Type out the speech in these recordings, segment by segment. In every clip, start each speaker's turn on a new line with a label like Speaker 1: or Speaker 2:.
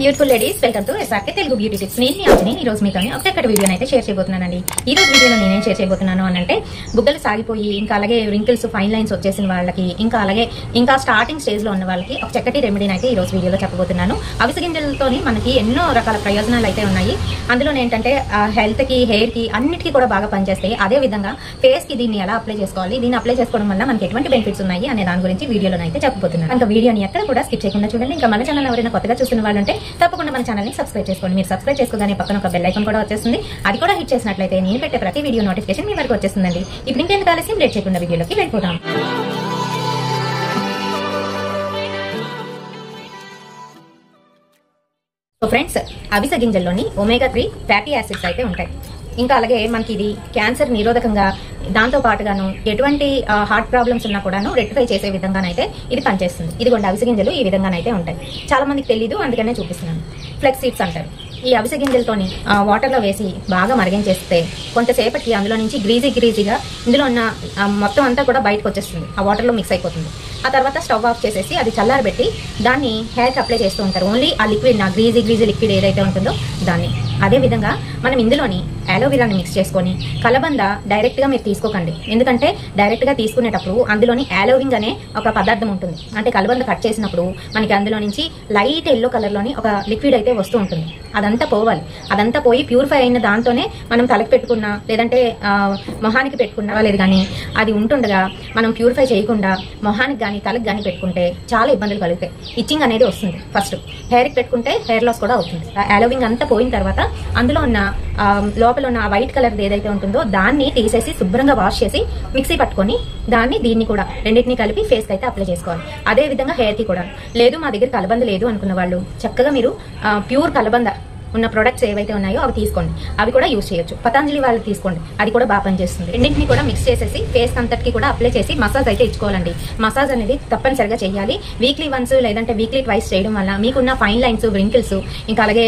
Speaker 1: Beautiful ladies, welcome to SRK Telugu beauty tips. నేను మీ ఆంజనేని. ఈ రోజు మీతో ఒక్కటి వీడియోని అయితే షేర్ చేయబోతున్నానండి. ఈ రోజు వీడియోలో నేనేం షేర్ చేయబోతున్నాను అంటే బుగ్గలు సాగిపోయి ఇంకా అలాగే రింకిల్స్, ఫైన్ లైన్స్ వచ్చేసిన వాళ్ళకి ఇంకా స్టార్టింగ్ స్టేజ్ లో ఉన్న వాళ్ళకి ఒక చక్కటి రెమెడీని అయితే ఈ రోజు వీడియోలో చెప్పబోతున్నాను. అవిసె గింజలతోని మనకి ఎన్నో రకాల ప్రయోజనాలు అయితే ఉన్నాయి. అందులో ఏంటంటే హెల్త్ కి, హెయిర్ కి అన్నిటికీ కూడా బాగా పనిచేస్తాయి. అదే విధంగా ఫేస్ కి దీన్ని ఎలా అప్లై చేసుకోవాలి, దీన్ని అప్లై చేసుకోవడం వల్ల మనకి ఎటువంటి బెనిఫిట్స్ ఉన్నాయి అనే దాని గురించి వీడియోలో అయితే చెప్పబోతున్నాను. ఇంకా వీడియోని ఎక్కడ కూడా స్కిప్ చేయకుండా చూడండి. ఇంకా మన ఛానల్ ఎవరైనా కొత్తగా చూస్తున్న వాళ్ళు ఉంటే తప్పకుండా మన ఛానల్ ని సబ్స్క్రైబ్ చేసుకోండి. మీరు సబ్స్క్రైబ్ చేసుకోగానే పక్కన ఒక బెల్ ఐకాన్ కూడా వచ్చేస్తుంది. అది కూడా హిట్ చేసినట్లయితే నేను పెట్టే ప్రతి వీడియో నోటిఫికేషన్ మీ వరకు వచ్చేస్తుందండి. ఇప్పుడు ఇంకెందుకు ఆలస్యం, లేట్ చేయకుండా వీడియోలోకి వెళ్ళిపోతాం. సో ఫ్రెండ్స్, అవిసె గింజల్లోని ఒమేగా 3 ఫ్యాటీ యాసిడ్స్ అయితే ఉంటాయి. ఇంకా అలాగే మనకి ఇది క్యాన్సర్ నిరోధకంగా, దాంతో పాటుగాను ఎటువంటి హార్ట్ ప్రాబ్లమ్స్ ఉన్నా కూడాను రెక్టిఫై చేసే విధంగానైతే ఇది పనిచేస్తుంది. ఇదిగోండి అవిసె గింజలు ఈ విధంగానైతే ఉంటాయి. చాలా మందికి తెలీదు, అందుకనే చూపిస్తున్నాను. ఫ్లెక్స్ సీడ్స్ అంటారు. ఈ అవిసె గింజలతోని వాటర్లో వేసి బాగా మరిగించేస్తే కొంతసేపటికి అందులో నుంచి గ్రీజీగా ఇందులో ఉన్న మొత్తం అంతా కూడా బయటకు వచ్చేస్తుంది. ఆ వాటర్లో మిక్స్ అయిపోతుంది. ఆ తర్వాత స్టవ్ ఆఫ్ చేసేసి అది చల్లారబెట్టి దాన్ని హెయిర్కి అప్లై చేస్తూ ఉంటారు. ఓన్లీ ఆ లిక్విడ్, నా గ్రీజీ లిక్విడ్ ఏదైతే ఉంటుందో దాన్ని. అదే విధంగా మనం ఇందులోని అలోవెరాని మిక్స్ చేసుకొని, కలబంద డైరెక్ట్ గా మీరు తీసుకోకండి. ఎందుకంటే డైరెక్ట్ గా తీసుకునేటప్పుడు అందులోని అలోవింగ్ అనే ఒక పదార్థం ఉంటుంది. అంటే కలబంద కట్ చేసినప్పుడు మనకి అందులో నుంచి లైట్ ఎల్లో కలర్ లోని ఒక లిక్విడ్ అయితే వస్తూ ఉంటుంది. అదంతా పోవాలి. అదంతా పోయి ప్యూరిఫై అయిన దాంతోనే మనం తలకి పెట్టుకున్నా, లేదంటే మొహానికి పెట్టుకున్నా లేదు. కానీ అది ఉంటుండగా మనం ప్యూరిఫై చేయకుండా మొహానికి కానీ తలకి కానీ పెట్టుకుంటే చాలా ఇబ్బందులు కలుగుతాయి. ఇచ్చింగ్ అనేది వస్తుంది. ఫస్ట్ హెయిర్కి పెట్టుకుంటే హెయిర్ లాస్ కూడా అవుతుంది. అలోవింగ్ అంతా పోయిన తర్వాత అందులో ఉన్న లోపల ఉన్న వైట్ కలర్ ఏదైతే ఉంటుందో దాన్ని తీసేసి శుభ్రంగా వాష్ చేసి మిక్సీ పట్టుకొని దీన్ని కూడా రెండింటిని కలిపి ఫేస్ కి అయితే అప్లై చేసుకోవాలి. అదే విధంగా హెయిర్ కి కూడా. లేదు మా దగ్గర కలబంద లేదు అనుకున్న వాళ్ళు చక్కగా మీరు ప్యూర్ కలబంద ఉన్న ప్రొడక్ట్స్ ఏవైతే ఉన్నాయో అవి తీసుకోండి. అవి కూడా యూజ్ చేయొచ్చు. పతంజలి వాళ్ళు తీసుకోండి, అది కూడా బాగా పనిచేస్తుంది. రెండింటిని కూడా మిక్స్ చేసేసి ఫేస్ అంతటికి కూడా అప్లై చేసి మసాజ్ అయితే ఇచ్చుకోవాలండి. మసాజ్ అనేది తప్పనిసరిగా చేయాలి. వీక్లీ వన్స్ లేదంటే వీక్లీ ట్వైస్ చేయడం వల్ల మీకున్న ఫైన్ లైన్స్, వ్రింకిల్స్, ఇంకా అలాగే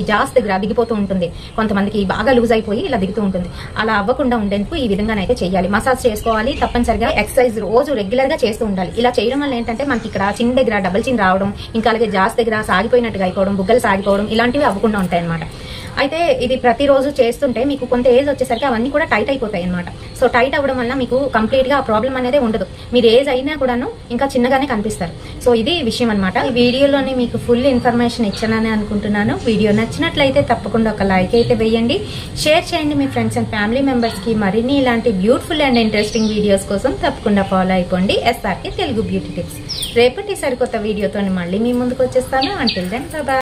Speaker 1: ఈ జాస్ దగ్గర దిగిపోతూ ఉంటుంది. కొంతమందికి బాగా లూజ్ అయిపోయి ఇలా దిగుతూ ఉంటుంది. అలా అవ్వకుండా ఉండేందుకు ఈ విధంగానైతే చేయాలి. మసాజ్ చేసుకోవాలి. తప్పనిసరిగా ఎక్సర్సైజ్ రోజు రెగ్యులర్ గా చేస్తూ ఉండాలి. ఇలా చేయడం వల్ల ఏంటంటే మనకి ఇక్కడ చిన్న దగ్గర డబుల్ చిన్ రావడం, ఇంకా అలాగే జాస్ దగ్గర సాగిపోయినట్టుగా అయిపోవడం, బుగ్గలు సాగిపోవడం ఇలాంటివి అవ్వకుండా ఉంటాయి అన్నమాట. అయితే ఇది ప్రతిరోజు చేస్తుంటే మీకు కొంత ఏజ్ వచ్చేసరికి అవన్నీ కూడా టైట్ అయిపోతాయి అనమాట. సో టైట్ అవ్వడం వల్ల మీకు కంప్లీట్ గా ఆ ప్రాబ్లం అనేది ఉండదు. మీరు ఏజ్ అయినా కూడాను ఇంకా చిన్నగానే కనిపిస్తారు. సో ఇది విషయం అనమాట. ఈ వీడియోలోని మీకు ఫుల్ ఇన్ఫర్మేషన్ ఇచ్చానని అనుకుంటున్నాను. వీడియో నచ్చినట్లయితే తప్పకుండా ఒక లైక్ అయితే వేయండి, షేర్ చేయండి మీ ఫ్రెండ్స్ అండ్ ఫ్యామిలీ మెంబర్స్ కి. మరిన్ని ఇలాంటి బ్యూటిఫుల్ అండ్ ఇంట్రెస్టింగ్ వీడియోస్ కోసం తప్పకుండా ఫాలో అయిపోండి ఎస్ఆర్కే తెలుగు బ్యూటీ టిప్స్. రేపటి సరికొత్త వీడియోతో మళ్ళీ మీ ముందుకు వచ్చేస్తాను. Until then bye.